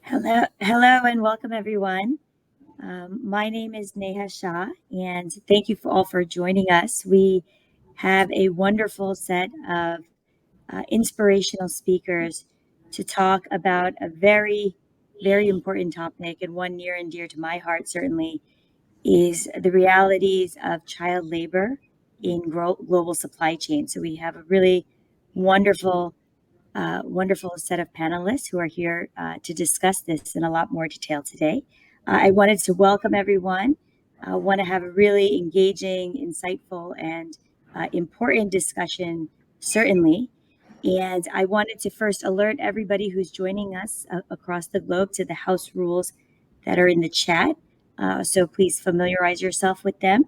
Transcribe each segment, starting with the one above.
Hello, and welcome everyone. My name is Neha Shah, and thank you all for joining us. We have a wonderful set of inspirational speakers to talk about a very, very important topic, and one near and dear to my heart, certainly, is the realities of child labor in global supply chain. So we have a really wonderful wonderful set of panelists who are here to discuss this in a lot more detail today. I wanted to welcome everyone. I want to have a really engaging, insightful, and important discussion, certainly. And I wanted to first alert everybody who's joining us across the globe to the house rules that are in the chat. So please familiarize yourself with them.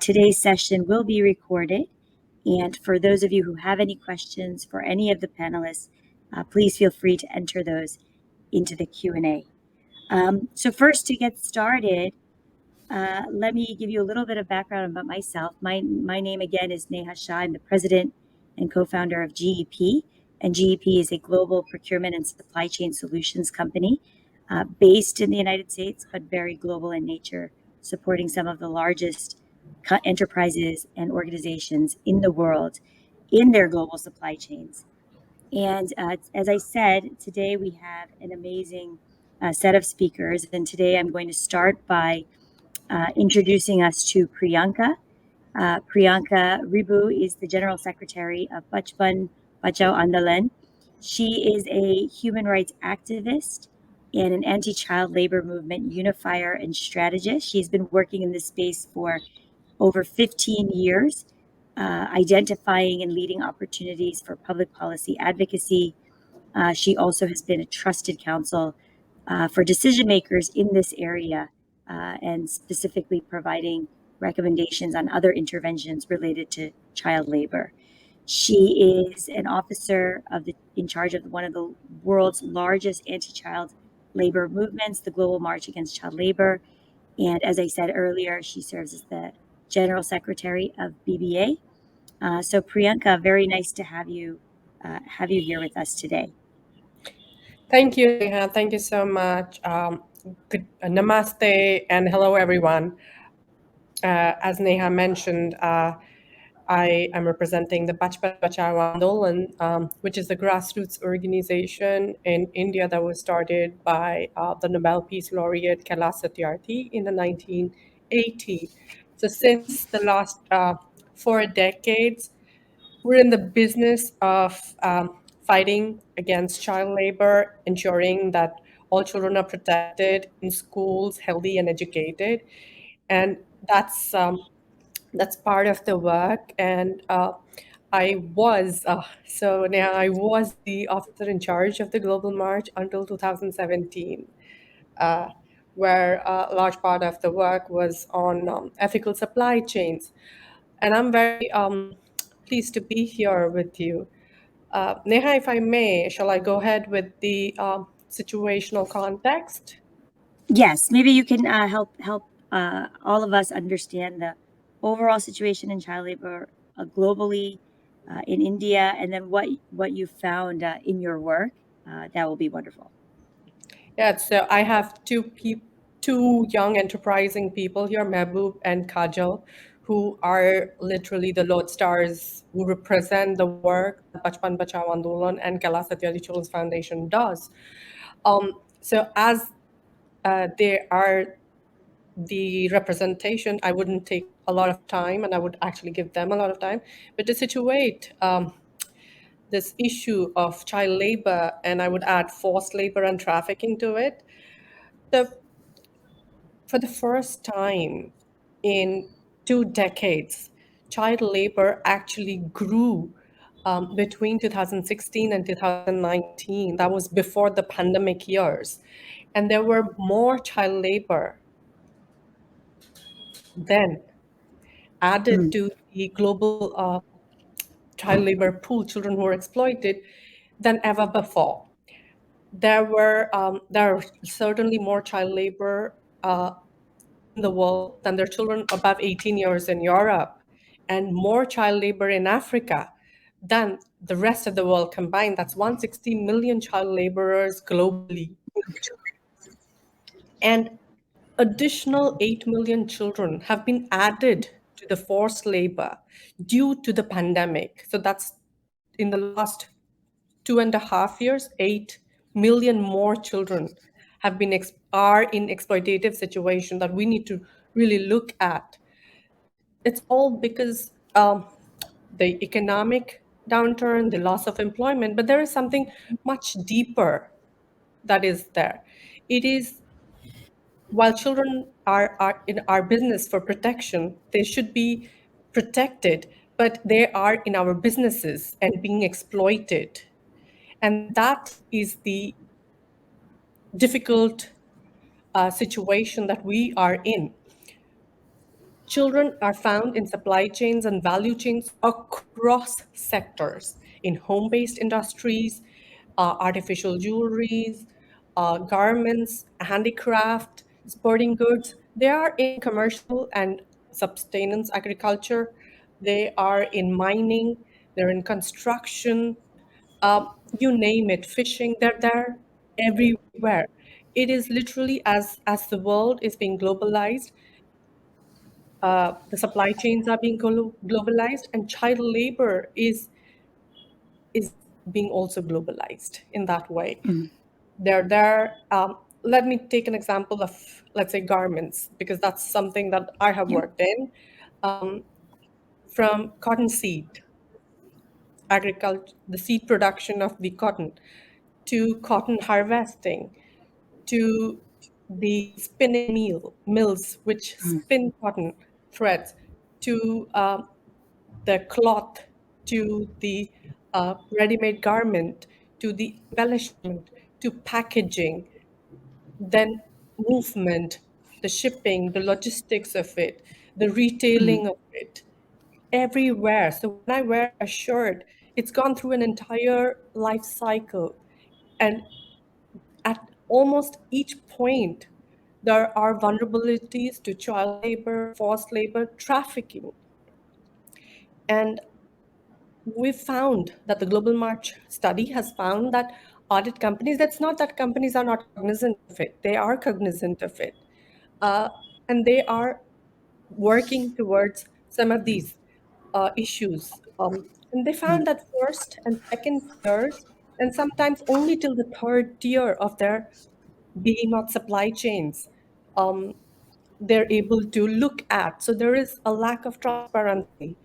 Today's session will be recorded. And for those of you who have any questions for any of the panelists, please feel free to enter those into the Q&A. So first, to get started, let me give you a little bit of background about myself. My name again is Neha Shah. I'm the president and co-founder of GEP. And GEP is a global procurement and supply chain solutions company based in the United States, but very global in nature, supporting some of the largest enterprises and organizations in the world in their global supply chains. And as I said, today we have an amazing set of speakers. And today I'm going to start by introducing us to Priyanka. Priyanka Ribu is the General Secretary of Bachpan Bachao Andolan. She is a human rights activist and an anti-child labor movement unifier and strategist. She's been working in this space for over 15 years, identifying and leading opportunities for public policy advocacy. She also has been a trusted counsel for decision makers in this area and specifically providing recommendations on other interventions related to child labor. She is an officer in charge of one of the world's largest anti-child labor movements, the Global March Against Child Labor. And as I said earlier, she serves as the General Secretary of BBA. So Priyanka, very nice to have you here with us today. Thank you, Neha. Thank you so much. Good namaste and hello, everyone. As Neha mentioned, I am representing the Bachpan Bachao Andolan, which is a grassroots organization in India that was started by the Nobel Peace Laureate Kailash Satyarthi in the 1980s. So since the last 4 decades, we're in the business of fighting against child labor, ensuring that all children are protected in schools, healthy and educated, and that's part of the work. And I was so now I was the officer in charge of the Global March until 2017, where a large part of the work was on ethical supply chains. And I'm very pleased to be here with you. Neha, if I may, shall I go ahead with the situational context? Yes, maybe you can help all of us understand the overall situation in child labor globally in India, and then what you found in your work. That will be wonderful. Yeah, so I have two young enterprising people here, Mehboob and Kajal, who are literally the lodestars who represent the work that Bachpan Bachao Andolan and Kailash Satyarthi Children's Foundation does. So as they are the representation, I wouldn't take a lot of time, and I would actually give them a lot of time. But to situate this issue of child labor, and I would add forced labor and trafficking to it, for the first time in 2 decades, child labor actually grew between 2016 and 2019. That was before the pandemic years. And there were more child labor then added to the global child labor pool, children who were exploited, than ever before. There are certainly more child labor in the world than there are children above 18 years in Europe, and more child labor in Africa than the rest of the world combined. That's 160 million child laborers globally. And additional 8 million children have been added to the forced labor due to the pandemic. So that's in the last 2.5 years, 8 million more children are in exploitative situation that we need to really look at. It's all because the economic downturn, the loss of employment, but there is something much deeper that is there. It is while children are in our business for protection, they should be protected, but they are in our businesses and being exploited. And that is the difficult situation that we are in. Children are found in supply chains and value chains across sectors in home based industries, artificial jewelries, garments, handicraft, sporting goods. They are in commercial and sustenance agriculture. They are in mining. They're in construction. You name it, fishing. They're there everywhere. It is literally as the world is being globalized, the supply chains are being globalized, and child labor is being also globalized in that way. They're there. Let me take an example of, let's say, garments, because that's something that I have Yeah. worked in. From cotton seed, agriculture, the seed production of the cotton, to cotton harvesting, to the spinning mills which spin cotton threads, to the cloth, to the ready-made garment, to the embellishment, to packaging, then movement, the shipping, the logistics of it, the retailing of it, everywhere. So when I wear a shirt, it's gone through an entire life cycle. And at almost each point, there are vulnerabilities to child labor, forced labor, trafficking. And we found that the Global March study has found that audit companies, that's not that companies are not cognizant of it, they are cognizant of it. Uh, and they are working towards some of these issues. And they found that first and second tiers, and sometimes only till the third tier of their behemoth supply chains, um, they're able to look at. So there is a lack of transparency.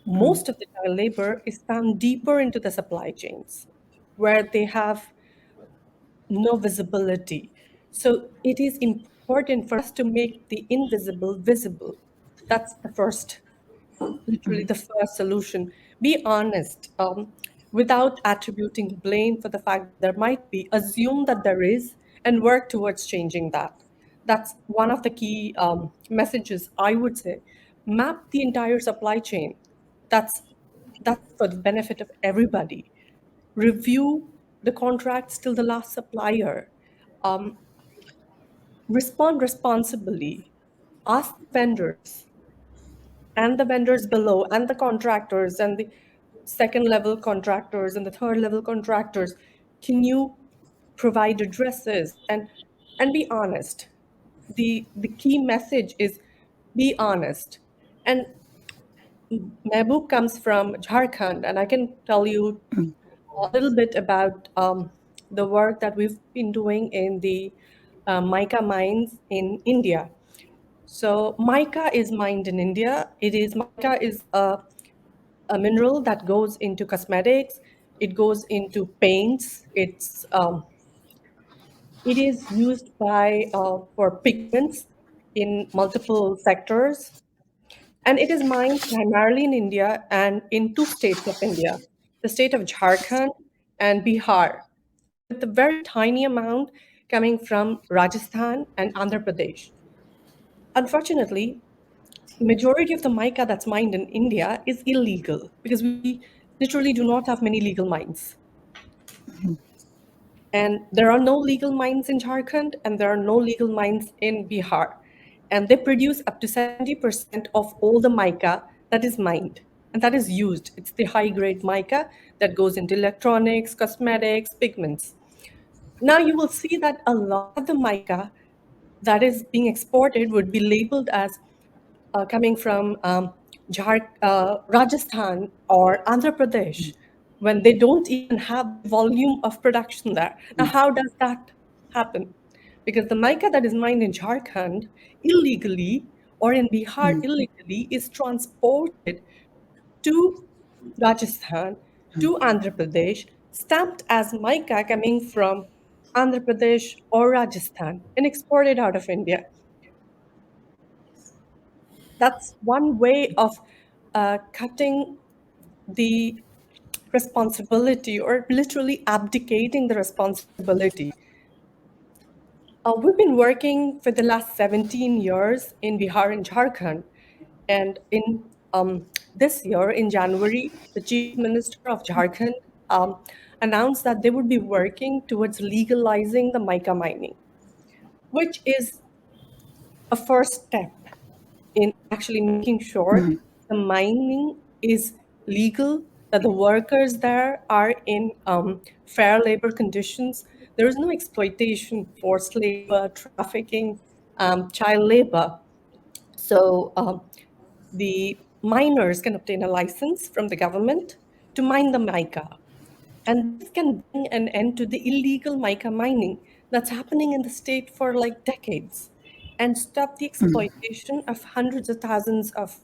Most of the child labor is found deeper into the supply chains where they have no visibility. So it is important for us to make the invisible visible. That's the first, literally the first solution. Be honest, without attributing blame for the fact that there might be, assume that there is, and work towards changing that. That's one of the key messages I would say. Map the entire supply chain. That's for the benefit of everybody. Review the contracts till the last supplier. Um, Respond responsibly. Ask vendors and the vendors below and the contractors and the second level contractors and the third level contractors, can you provide addresses and be honest. The key message is be honest. And Mehboob comes from Jharkhand, and I can tell you a little bit about the work that we've been doing in the mica mines in India. So mica is mined in India. Mica is a mineral that goes into cosmetics. It goes into paints. It is used by for pigments in multiple sectors, and it is mined primarily in India and in two states of India, the state of Jharkhand and Bihar, with a very tiny amount coming from Rajasthan and Andhra Pradesh. Unfortunately, majority of the mica that's mined in India is illegal because we literally do not have many legal mines. And there are no legal mines in Jharkhand and there are no legal mines in Bihar. And they produce up to 70% of all the mica that is mined and that is used. It's the high grade mica that goes into electronics, cosmetics, pigments. Now you will see that a lot of the mica that is being exported would be labeled as coming from Rajasthan or Andhra Pradesh when they don't even have the volume of production there. Now, how does that happen? Because the mica that is mined in Jharkhand illegally or in Bihar illegally is transported to Rajasthan, to Andhra Pradesh, stamped as mica coming from Andhra Pradesh or Rajasthan and exported out of India. That's one way of cutting the responsibility or literally abdicating the responsibility. We've been working for the last 17 years in Bihar and Jharkhand. And in this year, in January, the Chief Minister of Jharkhand announced that they would be working towards legalizing the mica mining, which is a first step in actually making sure the mining is legal, that the workers there are in fair labor conditions. There is no exploitation, forced labor, trafficking, child labor. So the miners can obtain a license from the government to mine the mica. And this can bring an end to the illegal mica mining that's happening in the state for like decades and stop the exploitation of hundreds of thousands of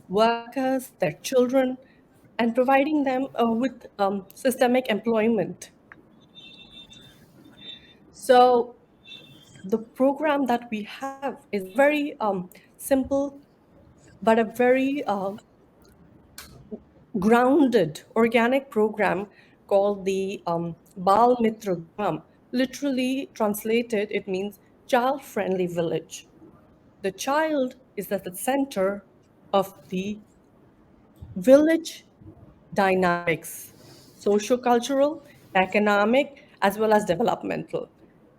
workers, their children, and providing them with systemic employment. So, the program that we have is very simple, but a very grounded organic program called the Bal Mitra. Literally translated, it means child friendly village. The child is at the center of the village dynamics, socio-cultural, economic, as well as developmental.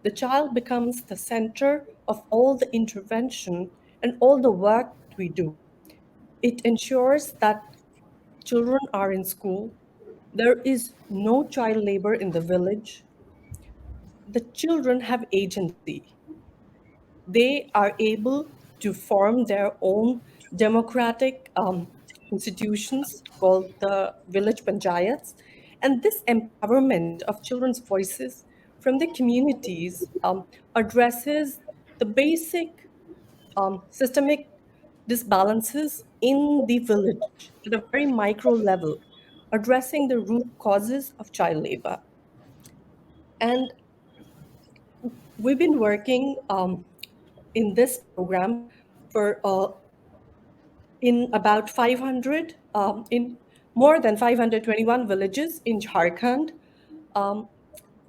The child becomes the center of all the intervention and all the work that we do. It ensures that children are in school. There is no child labor in the village. The children have agency. They are able to form their own democratic institutions called the village panchayats. And this empowerment of children's voices from the communities addresses the basic systemic disbalances in the village at a very micro level, addressing the root causes of child labor. And we've been working in this program for in about 500, in more than 521 villages in Jharkhand, um,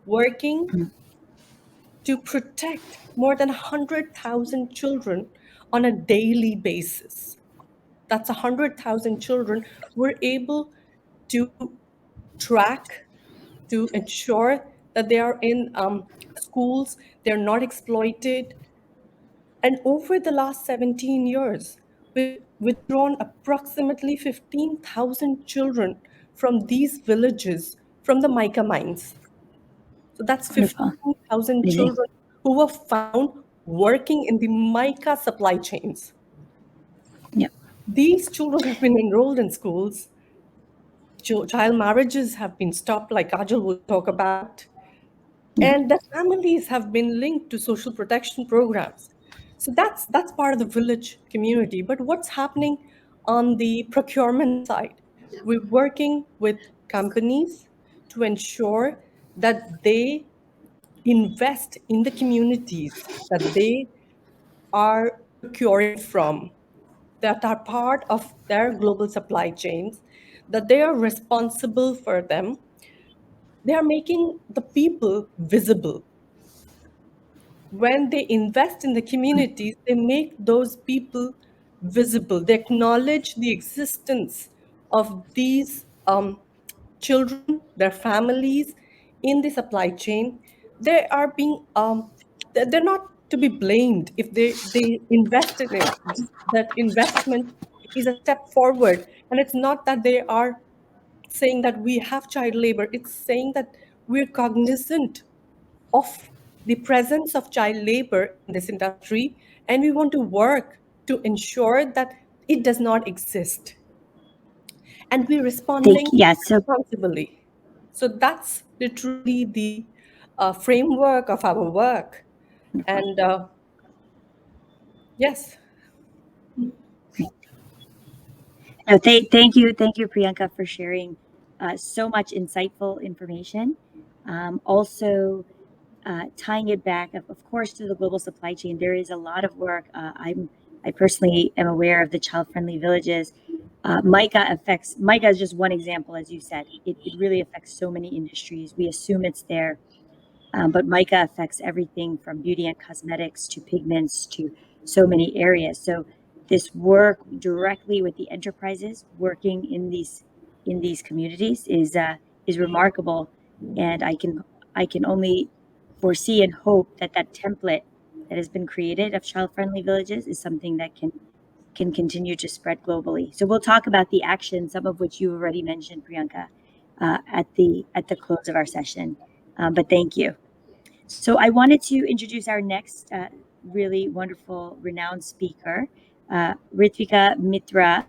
working to protect more than 100,000 children on a daily basis. That's 100,000 children we're able to track to ensure that they are in schools, they're not exploited. And over the last 17 years, we've withdrawn approximately 15,000 children from these villages from the mica mines. So that's Wonderful. 15,000 Amazing. children who were found working in the mica supply chains. Yep. These children have been enrolled in schools. Child marriages have been stopped, like Kajal will talk about, Yep. and their families have been linked to social protection programs. So that's part of the village community. But what's happening on the procurement side? We're working with companies to ensure that they invest in the communities that they are procuring from, that are part of their global supply chains, that they are responsible for them. They are making the people visible. When they invest in the communities, they make those people visible. They acknowledge the existence of these children, their families in the supply chain. They are being, they're not to be blamed if they invest in it. That investment is a step forward. And it's not that they are saying that we have child labor, it's saying that we're cognizant of the presence of child labor in this industry, and we want to work to ensure that it does not exist, and we're responding Yeah. So responsibly. So that's literally the framework of our work. wonderful. And yes, No, thank you, Priyanka, for sharing so much insightful information. Also, tying it back, of course, to the global supply chain, there is a lot of work. I personally am aware of the child-friendly villages. MICA is just one example, as you said. It really affects so many industries. We assume it's there, but mica affects everything from beauty and cosmetics to pigments to so many areas. So this work directly with the enterprises working in these communities is remarkable, and I can only foresee and hope that that template that has been created of child friendly villages is something that can continue to spread globally. So we'll talk about the action, some of which you already mentioned, Priyanka, at the close of our session. But thank you. So I wanted to introduce our next really wonderful, renowned speaker. Ritika Mitra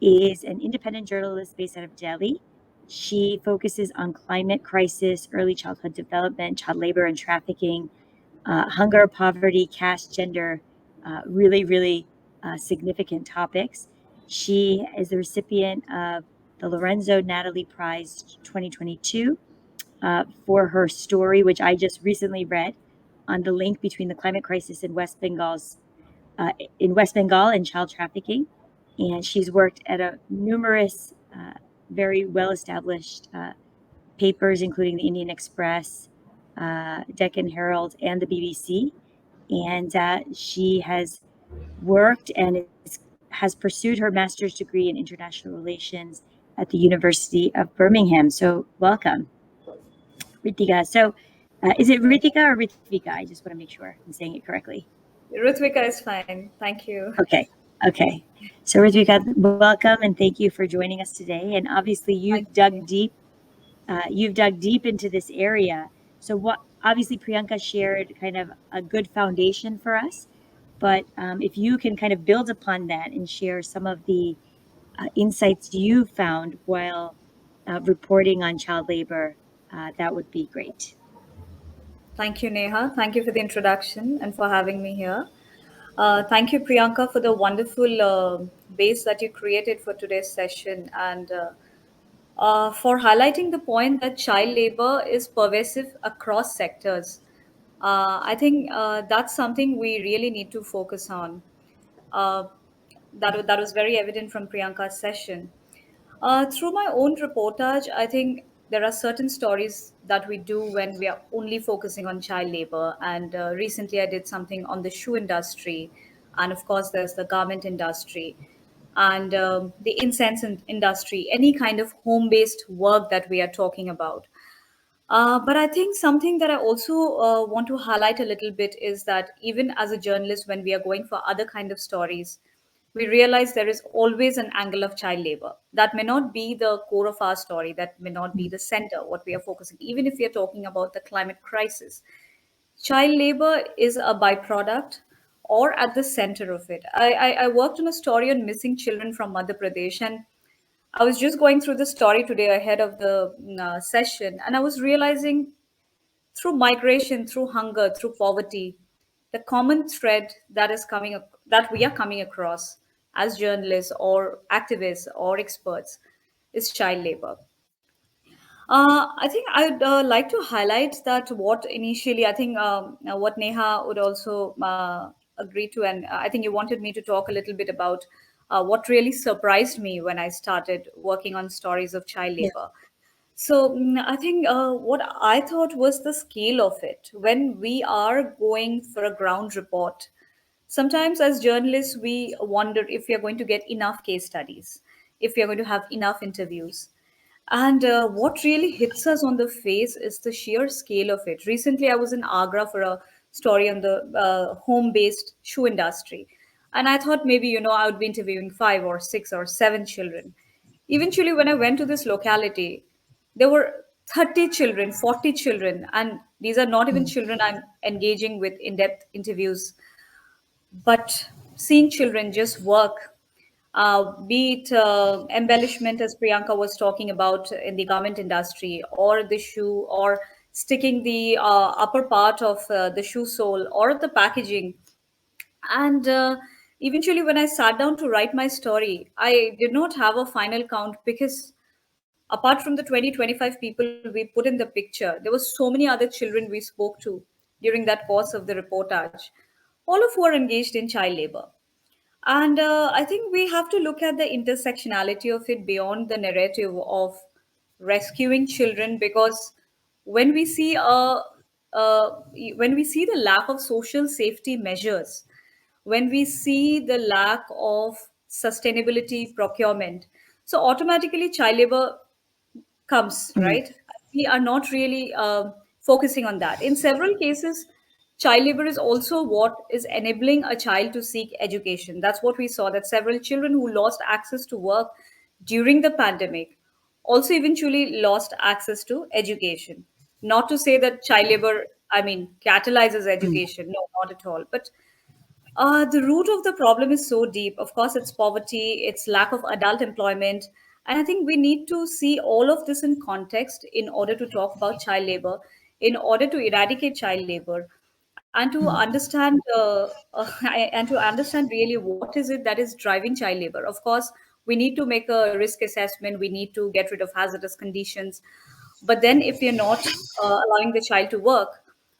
is an independent journalist based out of Delhi. She focuses on climate crisis, early childhood development, child labor and trafficking, hunger, poverty, caste, gender, really significant topics. She is the recipient of the Lorenzo Natalie Prize 2022 for her story, which I just recently read on the link between the climate crisis in West Bengal and child trafficking. And she's worked at a numerous, very well established papers, including the Indian Express, Deccan Herald, and the BBC. And she has worked and has pursued her master's degree in international relations at the University of Birmingham. So, welcome, Ritika. So, is it Ritika or Ritvika? I just want to make sure I'm saying it correctly. Ritvika is fine. Thank you. Okay. Okay. So, Ritvika, welcome and thank you for joining us today. And obviously, Thank you. you've dug deep into this area. So, what obviously Priyanka shared kind of a good foundation for us. But if you can kind of build upon that and share some of the insights you found while reporting on child labor, that would be great. Thank you, Neha. Thank you for the introduction and for having me here. Thank you, Priyanka, for the wonderful base that you created for today's session and for highlighting the point that child labor is pervasive across sectors. I think that's something we really need to focus on. Uh, that was very evident from Priyanka's session. Through my own reportage, I think there are certain stories that we do when we are only focusing on child labor. And recently, I did something on the shoe industry, and of course, there's the garment industry and the industry, any kind of home-based work that we are talking about. But I think something that I also want to highlight a little bit is that even as a journalist, when we are going for other kind of stories, we realize there is always an angle of child labor. That may not be the core of our story, that may not be the center, what we are focusing, even if we are talking about the climate crisis. Child labor is a byproduct or at the center of it. I worked on a story on missing children from Madhya Pradesh, and I was just going through the story today ahead of the session, and I was realizing through migration, through hunger, through poverty, the common thread that is that we are coming across as journalists or activists or experts is child labor. I think I'd like to highlight that what initially I think what Neha would also agree to, and I think you wanted me to talk a little bit about what really surprised me when I started working on stories of child Yeah. labor. So I think what I thought was the scale of it. When we are going for a ground report, sometimes as journalists, we wonder if we are going to get enough case studies, if we are going to have enough interviews. And what really hits us on the face is the sheer scale of it. Recently, I was in Agra for a story on the home based shoe industry. And I thought maybe, I would be interviewing 5 or 6 or 7 children. Eventually, when I went to this locality, there were 30 children, 40 children, and these are not even children I'm engaging with in depth interviews, but seeing children just work, be it embellishment, as Priyanka was talking about in the garment industry, or the shoe, or sticking the upper part of the shoe sole, or the packaging. And eventually, when I sat down to write my story, I did not have a final count because apart from the 20, 25 people we put in the picture, there were so many other children we spoke to during that course of the reportage, all of who are engaged in child labor. And I think we have to look at the intersectionality of it beyond the narrative of rescuing children, because when we see when we see the lack of social safety measures, when we see the lack of sustainability procurement, so automatically child labor comes, Mm, right? We are not really focusing on that. In several cases, child labor is also what is enabling a child to seek education. That's what we saw, that several children who lost access to work during the pandemic also eventually lost access to education. Not to say that child labor, I mean, catalyzes mm, education. No, not at all. But the root of the problem is so deep. Of course, it's poverty, it's lack of adult employment. And I think we need to see all of this in context in order to talk about child labor, in order to eradicate child labor, and to mm, understand and to understand really what is it that is driving child labor. Of course, we need to make a risk assessment. We need to get rid of hazardous conditions. But then, if we are not allowing the child to work,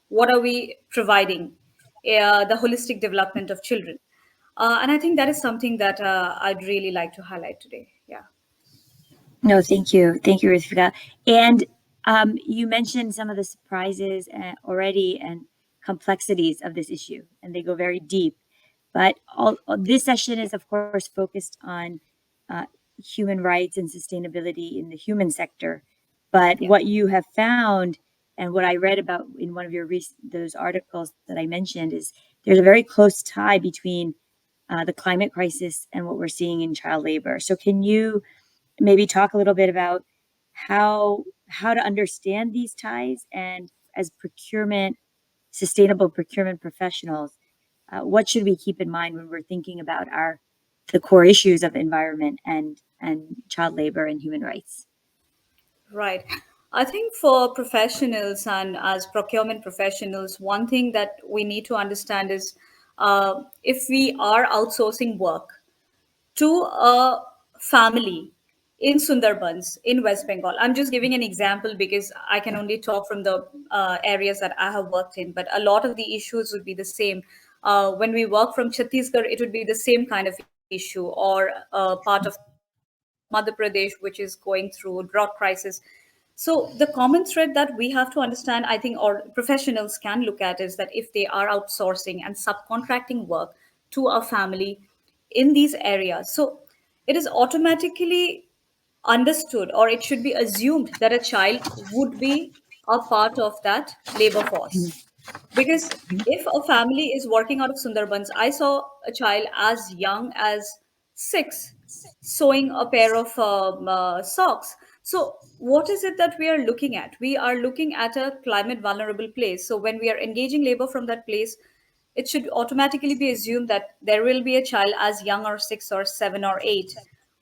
what are we providing? The holistic development of children. And I think that is something that I'd really like to highlight today. Yeah. No, thank you. Thank you, Ritika. And you mentioned some of the surprises already and complexities of this issue, and they go very deep. But this session is, of course, focused on uh, human rights and sustainability in the human sector. But Yeah. what you have found, and what I read about in one of your those articles that I mentioned, is there's a very close tie between the climate crisis and what we're seeing in child labor. So, can you maybe talk a little bit about how to understand these ties, and as sustainable procurement professionals, what should we keep in mind when we're thinking about the core issues of environment and child labor and human rights? Right. I think for professionals and as procurement professionals, one thing that we need to understand is if we are outsourcing work to a family in Sundarbans, in West Bengal. I'm just giving an example because I can only talk from the areas that I have worked in, but a lot of the issues would be the same. When we work from Chhattisgarh, it would be the same kind of issue, or part of Madhya Pradesh, which is going through drought crisis. So the common thread that we have to understand, I think, or professionals can look at, is that if they are outsourcing and subcontracting work to a family in these areas, so it is automatically understood, or it should be assumed, that a child would be a part of that labor force. Because if a family is working out of Sundarbans, I saw a child as young as 6 sewing a pair of socks. So, what is it that we are looking at? We are looking at a climate vulnerable place. So, when we are engaging labor from that place, it should automatically be assumed that there will be a child as young or 6 or 7 or 8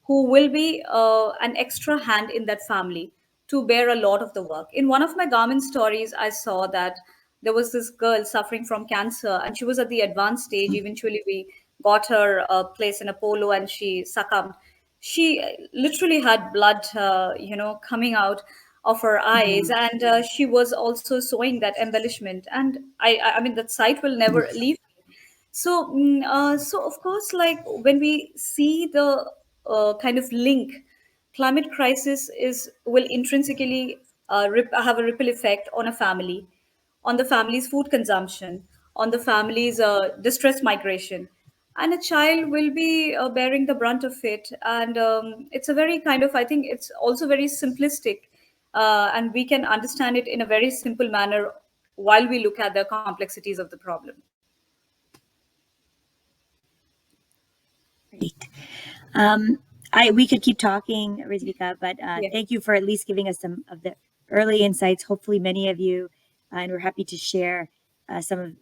who will be an extra hand in that family to bear a lot of the work. In one of my garment stories, I saw that there was this girl suffering from cancer, and she was at the advanced stage. Eventually, we got her a place in Apollo, and she succumbed. She literally had blood, coming out of her eyes, Mhm. and she was also sewing that embellishment. And I mean, that sight will never leave. So of course, like when we see the kind of link, climate crisis is will intrinsically have a ripple effect on a family, on the family's food consumption, on the family's distress migration, and a child will be bearing the brunt of it. And it's a very kind of, I think, it's also very simplistic, and we can understand it in a very simple manner while we look at the complexities of the problem. Great. Um, we could keep talking, Rizvika, but Yeah. thank you for at least giving us some of the early insights. Hopefully, many of you, and we're happy to share some of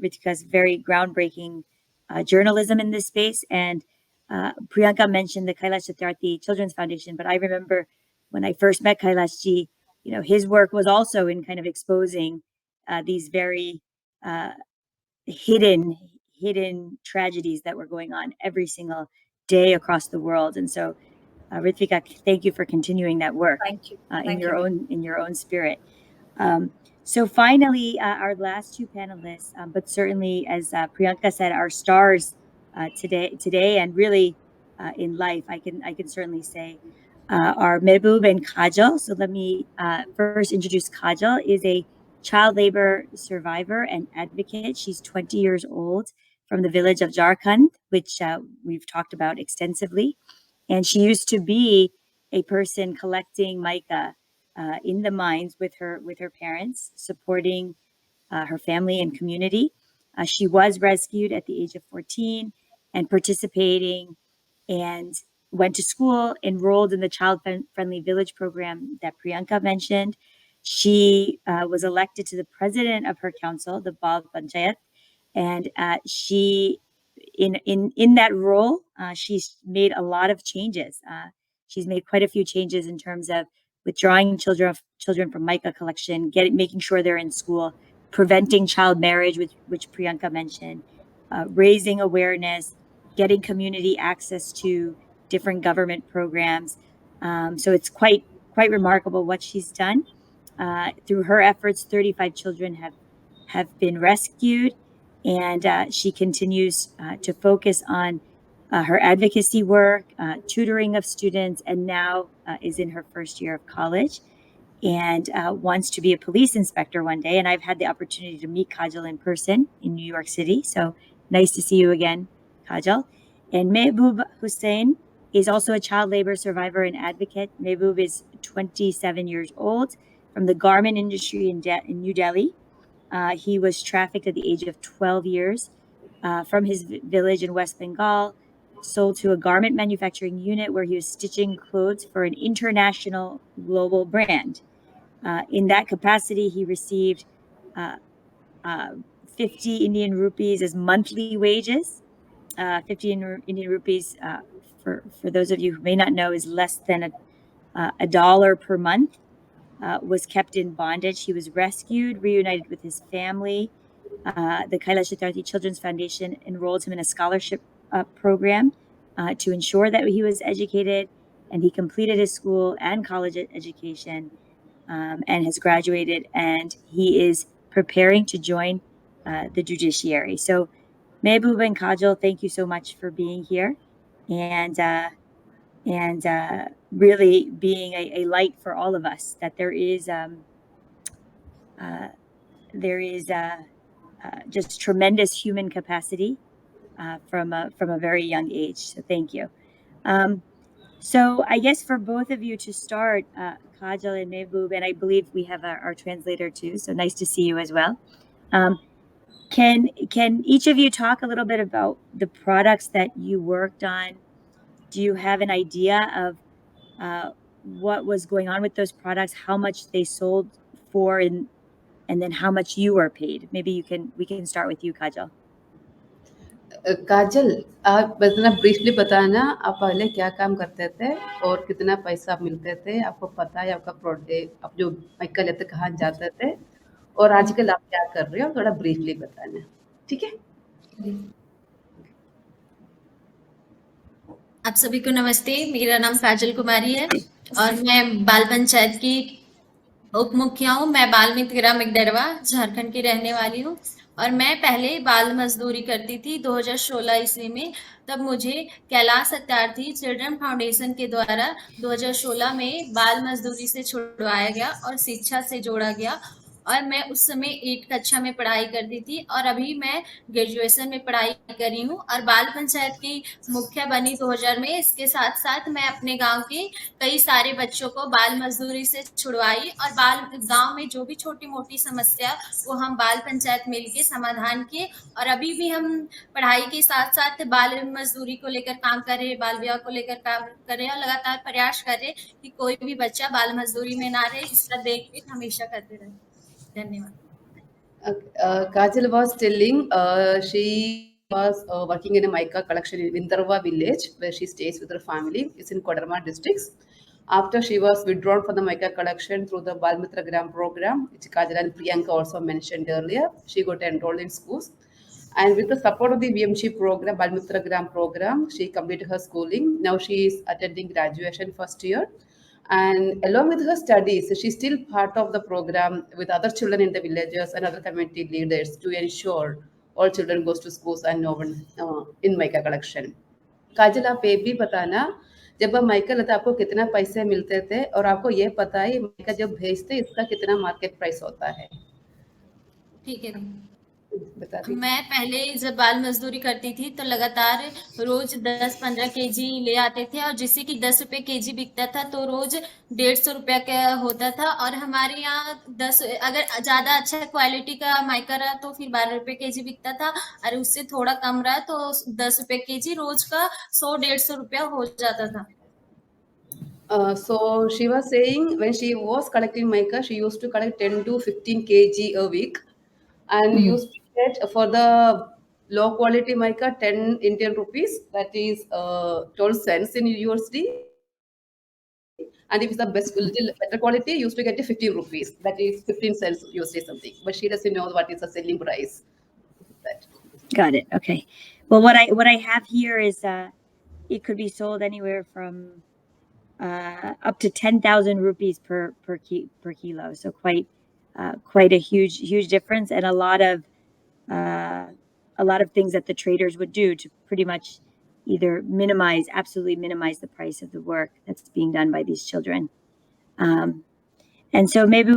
Ritika's very groundbreaking journalism in this space. And Priyanka mentioned the Kailash Satyarthi Children's Foundation, but I remember when I first met Kailash ji, his work was also in kind of exposing these very uh, hidden tragedies that were going on every single day across the world. And so, Ritika, thank you for continuing that work Thank you. in Thank you, your Neha. own spirit. So finally, our last two panelists, but certainly as Priyanka said, our stars today, and really in life, I can certainly say, are Mehboob and Kajal. So let me first introduce Kajal. Is a child labor survivor and advocate. She's 20 years old from the village of Jharkhand, which we've talked about extensively, and she used to be a person collecting mica in the mines with her parents, supporting her family and community. She was rescued at the age of 14 and participating and went to school, enrolled in the child friendly village program that Priyanka mentioned. She was elected to the president of her council, the Bal Panchayat, and she in that role, she's made a lot of changes. She's made quite a few changes in terms of withdrawing children from mica collection, making sure they're in school, preventing child marriage, which Priyanka mentioned, raising awareness, getting community access to different government programs. So it's quite remarkable what she's done. Through her efforts, 35 children have been rescued, and she continues to focus on her advocacy work, tutoring of students, and now is in her first year of college and wants to be a police inspector one day. And I've had the opportunity to meet Kajal in person in New York City. So nice to see you again, Kajal. And Mehboob Hussein is also a child labor survivor and advocate. Mehboob is 27 years old from the garment industry in New Delhi. He was trafficked at the age of 12 years from his village in West Bengal, sold to a garment manufacturing unit where he was stitching clothes for an international global brand. In that capacity, he received uh, uh, 50 Indian rupees as monthly wages. 50 Indian rupees, for those of you who may not know, is less than a dollar per month. Was kept in bondage. He was rescued, reunited with his family. The Kailash Satyarthi Children's Foundation enrolled him in a scholarship program to ensure that he was educated, and he completed his school and college education and has graduated, and he is preparing to join the judiciary. So, Mehboob and Kajal, thank you so much for being here, and really being a light for all of us. That uh, there is just tremendous human capacity from a very young age. So thank you. So I guess for both of you to start, Kajal and Mehboob, and I believe we have our translator too. So nice to see you as well. Um, can each of you talk a little bit about the products that you worked on? Do you have an idea of what was going on with those products, how much they sold for, and then how much you were paid? Maybe we can start with you, Kajal. काजल, आप इतना briefly बताना, आप पहले क्या काम करते थे और कितना पैसा मिलते थे? आपको पता है आपका प्रोडक्ट, आप जो माइका लेते कहाँ जाते थे और आजकल आप क्या कर रहे हो? थोड़ा ब्रीफली बताना, ठीक है? आप सभी को नमस्ते। मेरा नाम काजल कुमारी है और मैं बाल पंचायत की उप मुखिया हूँ। मैं बाल मित्रा मकदरवा झारखंड की रहने वाली हूँ और मैं पहले बाल मजदूरी करती थी 2016 ईस्वी में। तब मुझे कैलाश सत्यार्थी चिल्ड्रन फाउंडेशन के द्वारा 2016 में बाल मजदूरी से छुड़वाया गया और शिक्षा से जोड़ा गया और मैं उस समय 8 कक्षा में पढ़ाई करती थी और अभी मैं ग्रेजुएशन में पढ़ाई कर रही हूँ और बाल पंचायत की मुखिया बनी 2000 में। इसके साथ साथ मैं अपने गांव के कई सारे बच्चों को बाल मजदूरी से छुड़वाई और गांव में जो भी छोटी मोटी समस्या वो हम बाल पंचायत मिलके समाधान किए। और अभी भी हम पढ़ाई के साथ साथ बाल मजदूरी को लेकर काम कर रहे हैं, बाल विवाह को लेकर काम कर रहे हैं और लगातार प्रयास कर रहे हैं कि कोई भी बच्चा बाल मजदूरी में ना रहे। इसका देखरेख हमेशा करते रहे। धन्यवाद। Kajal was telling she was working in a mica collection in Vindarva village where she stays with her family. It's in Kodarma districts. After she was withdrawn from the mica collection through the Bal Mitra Gram program, which Kajal and Priyanka also mentioned earlier, she got enrolled in schools. And with the support of the VMC program, Bal Mitra Gram program, she completed her schooling. Now she is attending graduation first year. And along with her studies, she's still part of the program with other children in the villages and other community leaders to ensure all children goes to schools and no one in mica collection. काजल, आप ये भी बताना, जब आप mica लेते आपको कितना पैसे मिलते थे और आपको ये पता है माइका जब भेजते इसका कितना मार्केट प्राइस होता है? ठीक है, बता दी। मैं पहले जब बाल मजदूरी करती थी तो लगातार रोज 10-15 केजी ले आते थे और जिससे कि 10 रुपए केजी बिकता था तो रोज 150 रुपया का होता था। और हमारे यहाँ 10 अगर ज्यादा अच्छा क्वालिटी का माइका रहा तो फिर 12 रुपए केजी बिकता था और उससे थोड़ा कम रहा तो 10 रुपए केजी, रोज का 100-150 रुपया हो जाता था। So she was saying when she was collecting mica, she used to collect 10 to 15 kg a week, and used to get for the low quality mica 10 Indian rupees, that is 12 cents in USD. And if it's the best, little better quality, used to get 15 rupees, that is 15 cents USD something. But she doesn't know what is the selling price. That. Got it. Okay. Well, what I have here is it could be sold anywhere from up to 10,000 rupees per kilo. So quite a huge difference, and a lot of things that the traders would do to pretty much either absolutely minimize the price of the work that's being done by these children. And so maybe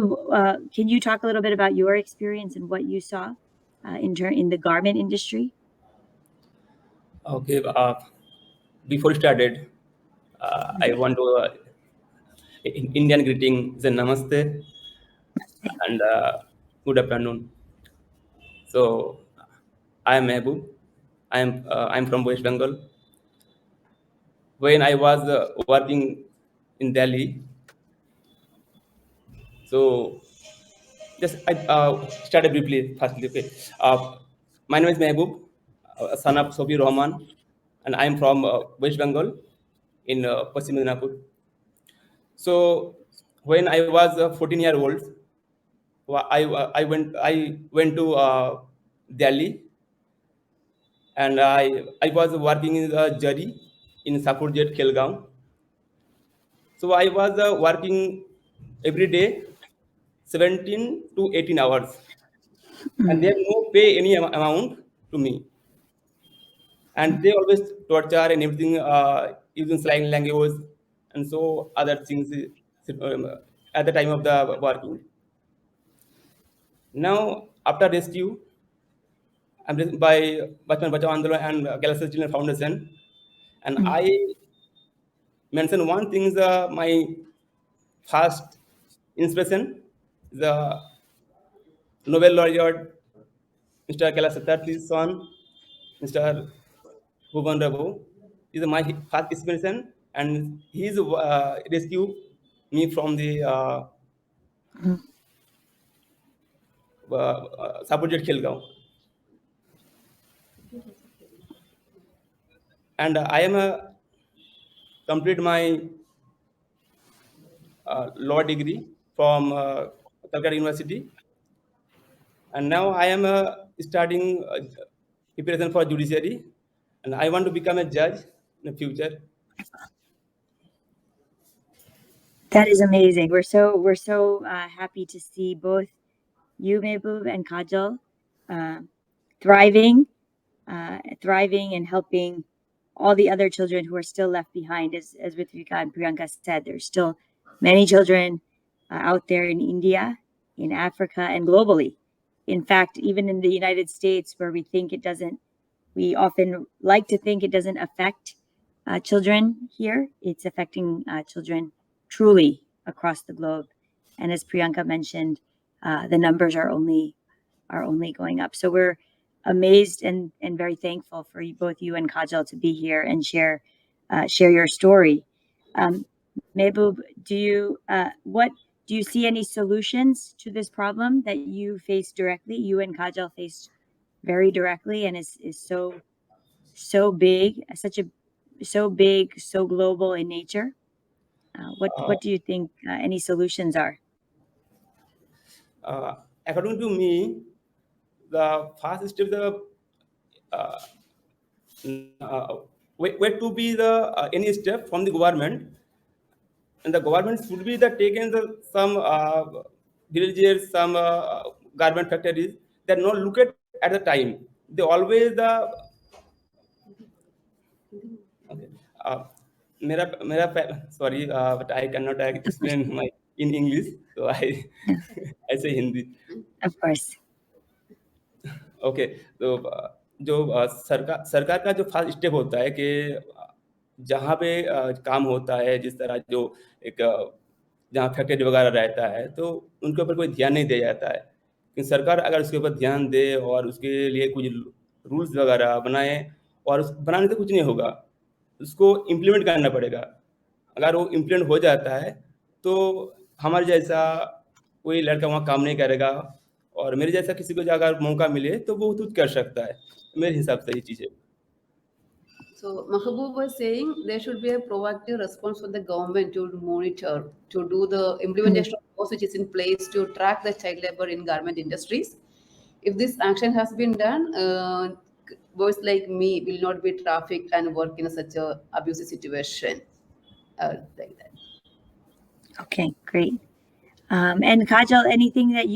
can you talk a little bit about your experience and what you saw in the garment industry? Okay. Before started, I want to Indian greeting, the namaste and good afternoon. So I am Mehboob. I'm from West Bengal. When I was working in Delhi, so just I started briefly. Firstly, okay. My name is Mehboob, son of Sobi Rahman, and I'm from West Bengal in Paschim Midnapur. So when I was 14-year-old, I went to Delhi, and I was working in the jury in Sapurjet, Khelgaon. So I was working every day 17 to 18 hours, and they no pay any amount to me, and they always torture and everything, using slang language and so other things at the time of the working. Now after rescue, I'm by Bachman Bachao Andolon and Galaxy Children Foundation, and I mention one thing: my first inspiration, the Nobel laureate Mr. Kailash Satyarthi's son, Mr. Bhuvan Rabu, is my first inspiration, and he's rescued me from the Sapurjet Khelgaon. And I am complete my law degree from Calcutta University, and now I am starting preparation for judiciary, and I want to become a judge in the future. That is amazing. We're so happy to see both you, Mehboob, and Kajal thriving and helping all the other children who are still left behind. As Ritika and Priyanka said, there's still many children out there in India, in Africa, and globally. In fact, even in the United States, where we often like to think it doesn't affect children here, it's affecting children truly across the globe. And as Priyanka mentioned, the numbers are only going up. So we're amazed and very thankful for both you and Kajal to be here and share your story. Mehboob, do you see any solutions to this problem that you face directly? You and Kajal face very directly, and is so big, so global in nature. What do you think any solutions are? According to me, the first step, the uh, where to be the any step from the government, and the government should be the taken the some villages, some garment factories. They're not look at the time. They always the okay. Uh, मेरा sorry, but I cannot Of course. explain my in English, so I Yeah, I say Hindi. of course. Okay, तो जो सरकार सरकार का जो first step होता है कि जहाँ पे काम होता है, जिस तरह जो एक जहाँ फैक्ट्री वगैरह रहता है, तो उनके ऊपर कोई ध्यान नहीं दिया जाता है। लेकिन सरकार अगर उसके ऊपर ध्यान दे और उसके लिए कुछ रूल्स वगैरह बनाए, और उस बनाने से कुछ नहीं होगा, उसको इम्प्लीमेंट करना पड़ेगा। अगर वो इम्प्लीमेंट हो जाता है, तो हमारे जैसा कोई लड़का वहाँ काम नहीं करेगा, और मेरे जैसा किसी को अगर मौका मिले तो वो खुद कर सकता है। मेरे हिसाब से ये चीज़ है। So Mahabub was saying there should be a proactive response from the government to monitor, to do the Mhm. implementation of laws which is in place to track the child labor in garment industries. If this action has been done, boys like me will not be trafficked and work in such a abusive situation. Like that. Okay, great. And Kajal, anything that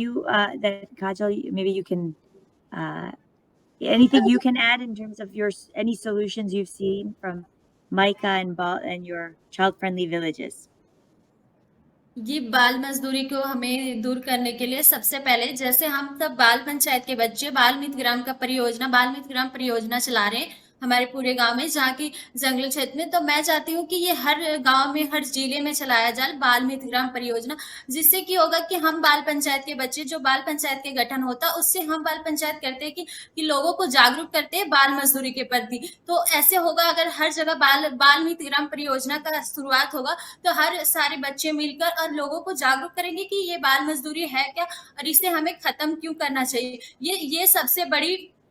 maybe you can uh, anything you can add in terms of any solutions you've seen from Micah and your child-friendly villages? ये बाल मजदूरी को हमें दूर करने के लिए सबसे पहले, जैसे हम सब बाल पंचायत के बच्चे बाल मित्र ग्राम परियोजना चला रहे हैं हमारे पूरे गांव में, जहाँ की जंगल क्षेत्र में। तो मैं चाहती हूँ कि ये हर गांव में, हर जिले में चलाया जाए बाल मित्र ग्राम परियोजना, जिससे कि होगा कि हम बाल पंचायत के बच्चे, जो बाल पंचायत के गठन होता है उससे हम बाल पंचायत करते हैं कि लोगों को जागरूक करते हैं बाल मजदूरी के प्रति। तो ऐसे होगा, अगर हर जगह बाल मित्र ग्राम परियोजना का शुरुआत होगा तो हर सारे बच्चे मिलकर और लोगों को जागरूक करेंगे कि ये बाल मजदूरी है क्या और इसे हमें खत्म क्यों करना चाहिए। ये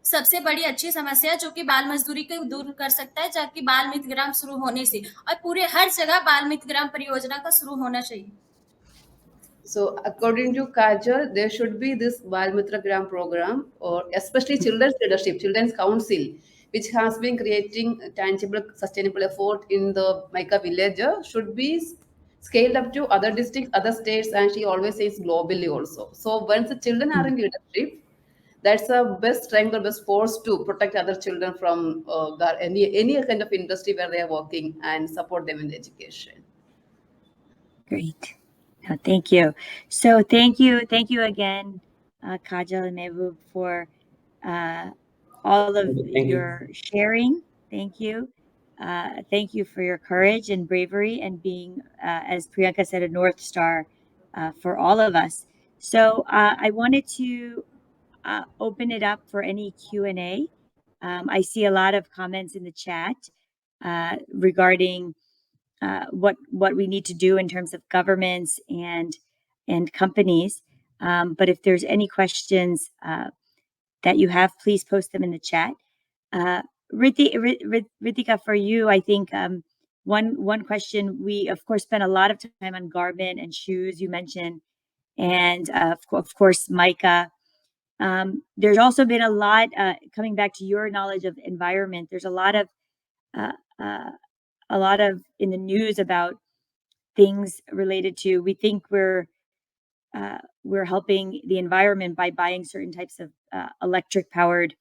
सबसे बड़ी अच्छी समस्या जो कि बाल मजदूरी को दूर कर सकता है, जाकि बाल मित्र ग्राम शुरू होने से, और पूरे हर जगह बाल मित्र ग्राम परियोजना का शुरू होना चाहिए। So, according to Kajal, there should be this Bal Mitra Gram program, or especially children's leadership, children's council, which has been creating tangible, sustainable effort in the Mica village, should be scaled up to other districts, other states, and she always says globally also. So, once the children are in leadership, that's the best strength or best force to protect other children from any kind of industry where they are working and support them in the education. Great. No, thank you. So thank you again, Kajal and Mehboob, for all of Thank you. your sharing. Thank you. Thank you for your courage and bravery and being, as Priyanka said, a North Star for all of us. So I wanted to open it up for any Q&A. I see a lot of comments in the chat regarding what we need to do in terms of governments and companies. But if there's any questions that you have, please post them in the chat. Ritika, for you, I think one question, we of course spent a lot of time on garment and shoes you mentioned, and of course mica. There's also been a lot coming back to your knowledge of environment. There's uh, uh, a lot of in the news about things related to, we think we're helping the environment by buying certain types of electric powered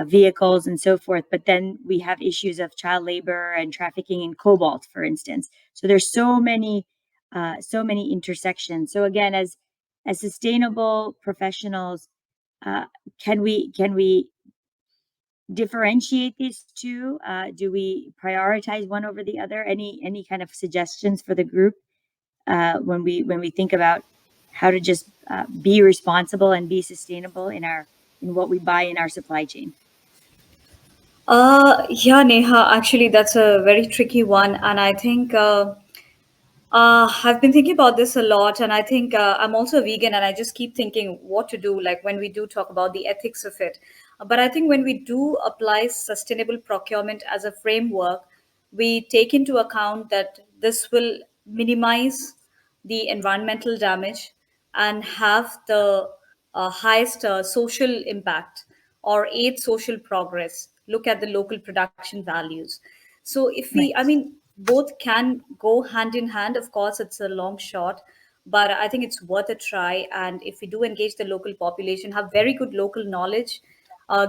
vehicles and so forth, but then we have issues of child labor and trafficking in cobalt, for instance. So there's so many intersections. So again, as as sustainable professionals, can we differentiate these two? Do we prioritize one over the other? Any kind of suggestions for the group when we think about how to just be responsible and be sustainable in what we buy in our supply chain? Yeah, Neha, actually, that's a very tricky one. And I think I've been thinking about this a lot. And I think I'm also a vegan, and I just keep thinking what to do, like when we do talk about the ethics of it. But I think when we do apply sustainable procurement as a framework, we take into account that this will minimize the environmental damage and have the highest social impact or aid social progress. Look at the local production values. So if we, I Right. mean, both can go hand in hand. Of course, it's a long shot, but I think it's worth a try. And if we do engage the local population, have very good local knowledge,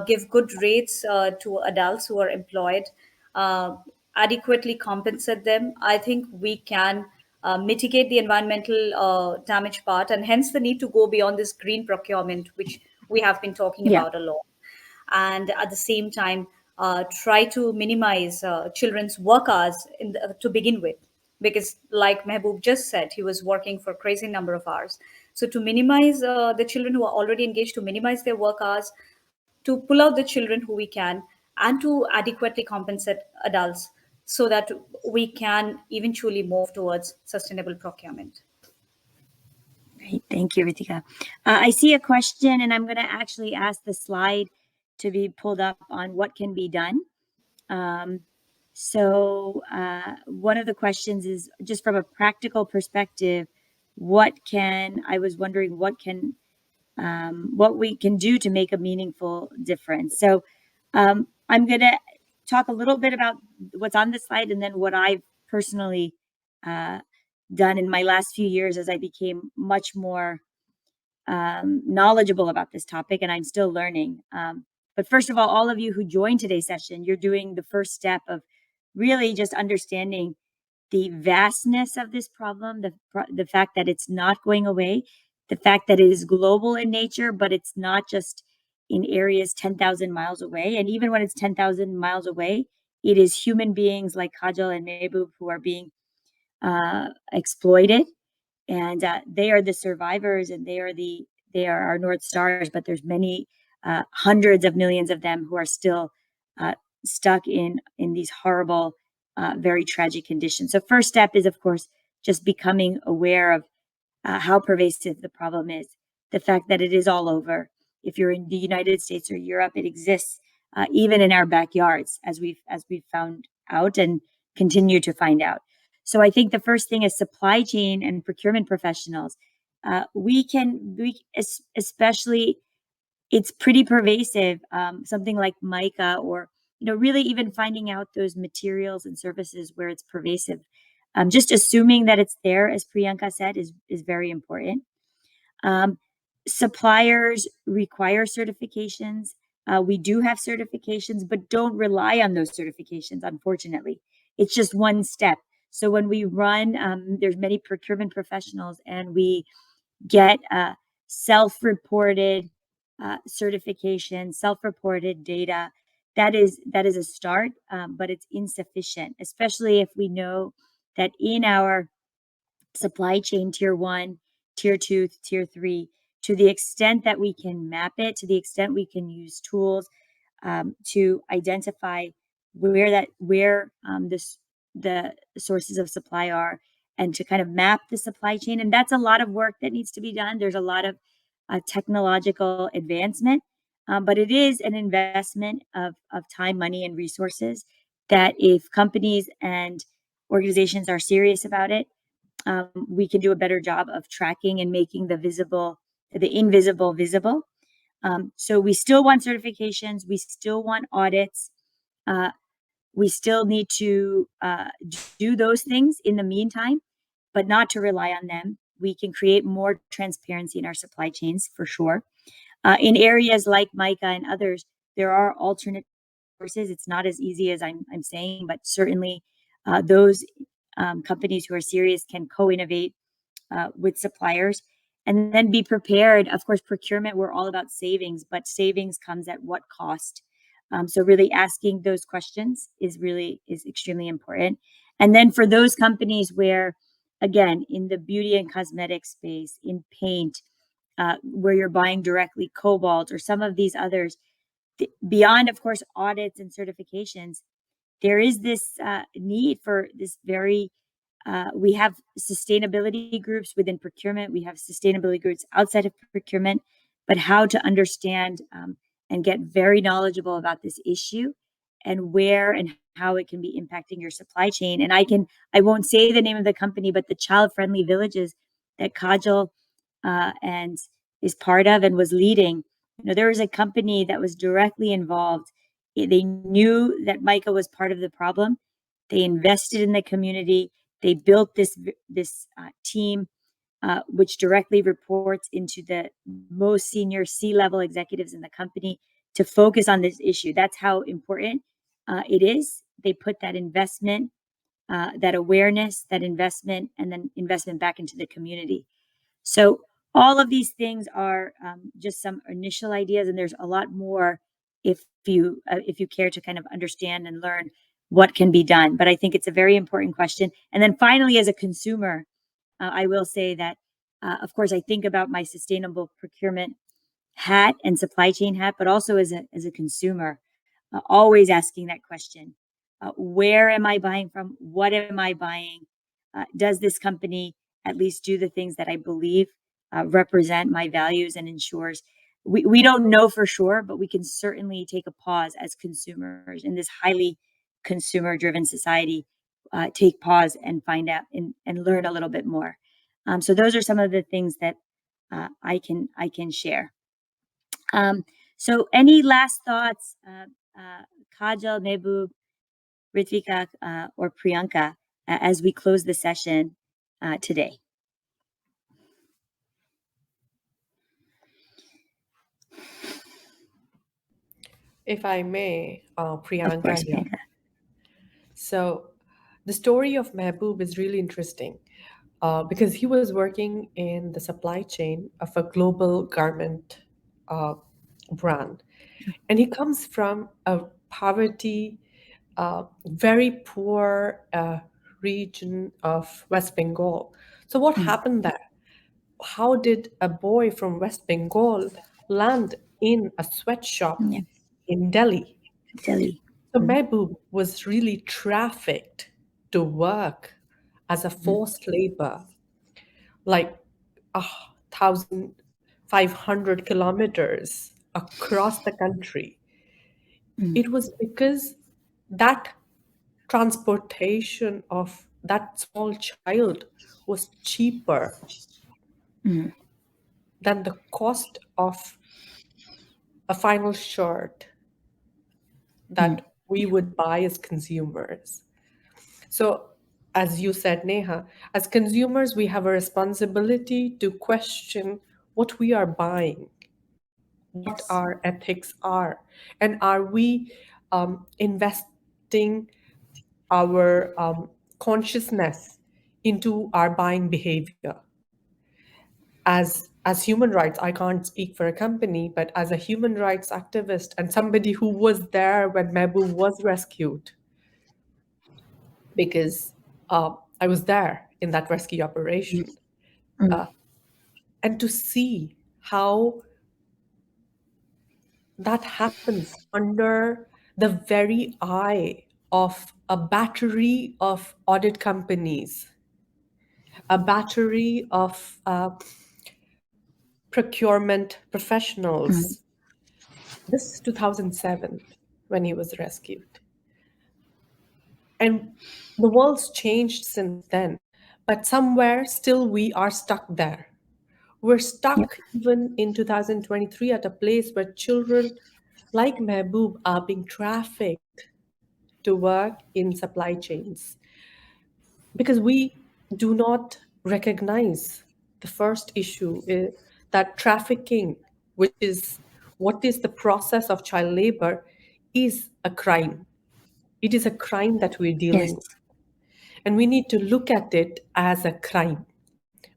give good rates to adults who are employed, uh, adequately compensate them, I think we can mitigate the environmental damage part, and hence the need to go beyond this green procurement, which we have been talking Yeah. about a lot. And at the same time, try to minimize children's work hours to begin with, because like Mehboob just said, he was working for crazy number of hours. So to minimize the children who are already engaged, to minimize their work hours, to pull out the children who we can, and to adequately compensate adults, so that we can eventually move towards sustainable procurement. Great. Thank you, Ritika. I see a question, and I'm going to actually ask the slide to be pulled up on what can be done. One of the questions is just from a practical perspective, I was wondering what we can do to make a meaningful difference. So I'm going to talk a little bit about what's on the slide, and then what I've personally uh, done in my last few years as I became much more knowledgeable about this topic, and I'm still learning. But first of all of you who joined today's session, you're doing the first step of really just understanding the vastness of this problem, the fact that it's not going away, the fact that it is global in nature, but it's not just in areas 10,000 miles away. And even when it's 10,000 miles away, it is human beings like Kajal and Mehboob who are being exploited, and they are the survivors, and they are our North Stars. But there's many hundreds of millions of them who are still uh, stuck in these horrible, very tragic conditions. So first step is, of course, just becoming aware of how pervasive the problem is, the fact that it is all over. If you're in the United States or Europe, it exists even in our backyards, as we've found out and continue to find out. So I think the first thing is supply chain and procurement professionals. Especially, it's pretty pervasive. Something like mica, or really even finding out those materials and services where it's pervasive. Just assuming that it's there, as Priyanka said, is very important. Um, Suppliers require certifications. We do have certifications, but don't rely on those certifications, unfortunately. It's just one step. So when we run, there's many procurement professionals, and we get self-reported certification, self-reported data. That is a start, but it's insufficient, especially if we know that in our supply chain, tier 1, tier 2, tier 3, to the extent that we can map it, to the extent we can use tools to identify where the sources of supply are, and to kind of map the supply chain. And that's a lot of work that needs to be done. There's a lot of technological advancement, but it is an investment of time, money, and resources that, if companies and organizations are serious about it, we can do a better job of tracking and making the invisible visible. So we still want certifications. We still want audits. Uh, we still need to do those things in the meantime, but not to rely on them. We can create more transparency in our supply chains, for sure. In areas like mica and others, there are alternate sources. It's not as easy as I'm saying, but certainly those companies who are serious can co-innovate with suppliers. and then be prepared. Of course, procurement, we're all about savings, but savings comes at what cost? So really asking those questions is extremely important. And then for those companies where, again, in the beauty and cosmetic space, in paint, where you're buying directly cobalt or some of these others, beyond, of course, audits and certifications, there is this need for this very we have sustainability groups within procurement. We have sustainability groups outside of procurement, but how to understand and get very knowledgeable about this issue and where and how it can be impacting your supply chain. And I won't say the name of the company, but the child-friendly villages that Kajal and is part of and was leading. There was a company that was directly involved. They knew that mica was part of the problem. They invested in the community. They built this team, which directly reports into the most senior C-level executives in the company to focus on this issue. That's how important it is. They put that investment, that awareness, that investment, and then investment back into the community. So all of these things are just some initial ideas, and there's a lot more if you care to kind of understand and learn what can be done. But I think it's a very important question. And then finally, as a consumer, I will say that, of course, I think about my sustainable procurement hat and supply chain hat, but also as a consumer, always asking that question: where am I buying from? What am I buying? Does this company at least do the things that I believe represent my values and ensures? We don't know for sure, but we can certainly take a pause as consumers in this highly consumer-driven society. Take pause and find out and learn a little bit more. So those are some of the things that I can share. So any last thoughts, Kajal, Mehboob, Ritika, or Priyanka, as we close the session today? If I may, Of Priyanka course, here. Priyanka. So the story of Mehboob is really interesting because he was working in the supply chain of a global garment brand. And he comes from a poverty, very poor region of West Bengal. So what happened there? How did a boy from West Bengal land in a sweatshop Yeah, in Delhi? Delhi. So Mehboob was really trafficked to work as a forced labor, like 1,500 kilometers across the country. It was because that transportation of that small child was cheaper than the cost of a final shirt that we would buy as consumers. So, as you said, Neha, as consumers, we have a responsibility to question what we are buying, what Yes. our ethics are, and are we investing our consciousness into our buying behavior. As human rights, I can't speak for a company, but as a human rights activist and somebody who was there when Mehboob was rescued, because I was there in that rescue operation, and to see how that happens under the very eye of a battery of audit companies, a battery of procurement professionals. This is 2007 when he was rescued. And the world's changed since then, but somewhere still we are stuck there. We're Yep. stuck even in 2023 at a place where children like Mehboob are being trafficked to work in supply chains because we do not recognize the first issue that trafficking, which is what is the process of child labor, is a crime. It is a crime that we're Yes. dealing with. And we need to look at it as a crime.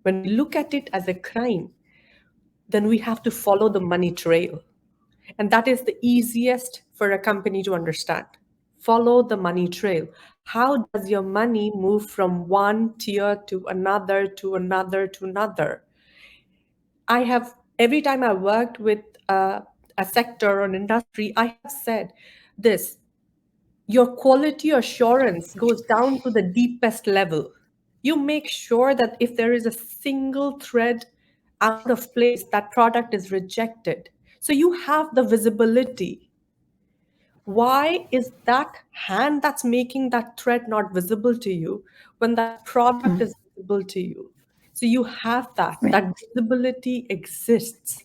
when we look at it as a crime, then we have to follow the money trail. And that is the easiest for a company to understand. Follow the money trail. How does your money move from one tier to another, to another, to another? Every time I worked with a sector or an industry, I have said this: your quality assurance goes down to the deepest level. You make sure that if there is a single thread out of place, that product is rejected. So you have the visibility. Why is that hand that's making that thread not visible to you when that product is visible to you? So you have that. Right. That visibility exists.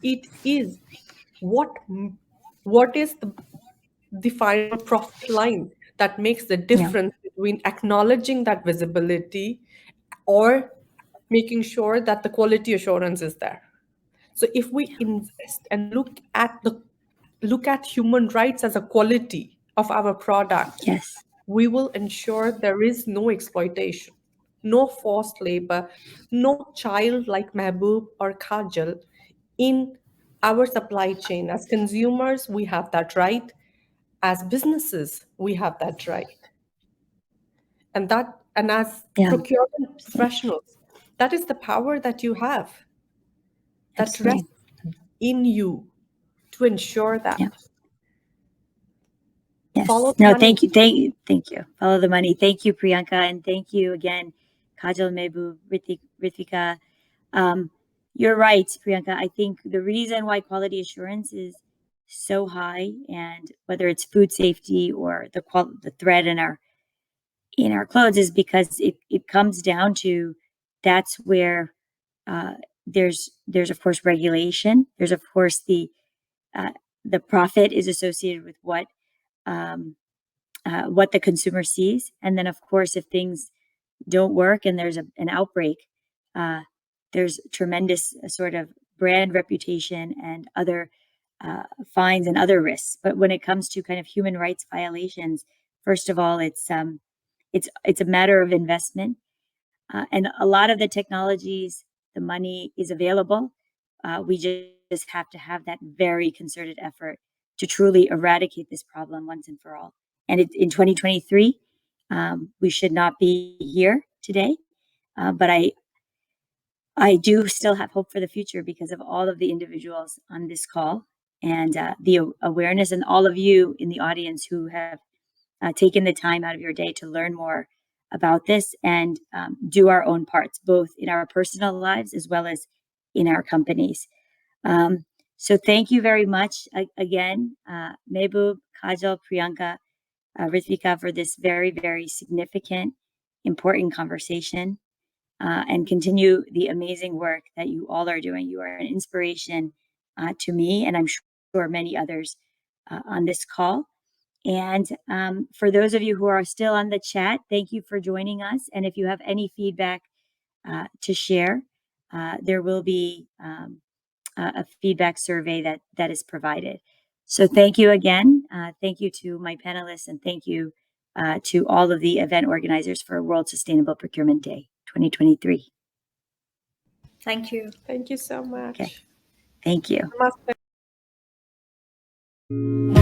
It is what is the final profit line that makes the difference between acknowledging that visibility or making sure that the quality assurance is there. So if we invest and look at human rights as a quality of our product, Yes. we will ensure there is no exploitation, no forced labor, no child like Mehboob or Kajal in our supply chain. As consumers, we have that right. As businesses, we have that right. And as Yeah. procurement professionals, that is the power that you have, that Absolutely. rests in you to ensure that. Yeah. Yes. Follow the No, money. thank you. Follow the money. Thank you, Priyanka, and thank you again, Kajal, Mehboob, Ritika. You're right, Priyanka. I think the reason why quality assurance is so high, and whether it's food safety or the thread in our clothes, is because it comes down to that's where there's of course regulation. There's of course the profit is associated with what the consumer sees, and then of course if things don't work and there's an outbreak, there's tremendous sort of brand reputation and other fines and other risks. But when it comes to kind of human rights violations, first of all, it's a matter of investment, and a lot of the technologies, the money is available. We just have to have that very concerted effort to truly eradicate this problem once and for all. And in 2023, we should not be here today, but I do still have hope for the future because of all of the individuals on this call and the awareness, and all of you in the audience who have taken the time out of your day to learn more about this and do our own parts, both in our personal lives as well as in our companies. So thank you very much again, Mehboob, Kajal, Priyanka, Ritika, for this very, very significant, important conversation, and continue the amazing work that you all are doing. You are an inspiration to me, and I'm sure many others on this call. And for those of you who are still on the chat, thank you for joining us. And if you have any feedback to share, there will be a feedback survey that is provided. So thank you again. Thank you to my panelists, and thank you to all of the event organizers for World Sustainable Procurement Day 2023. Thank you. Thank you so much. Okay. Thank you. Namaste.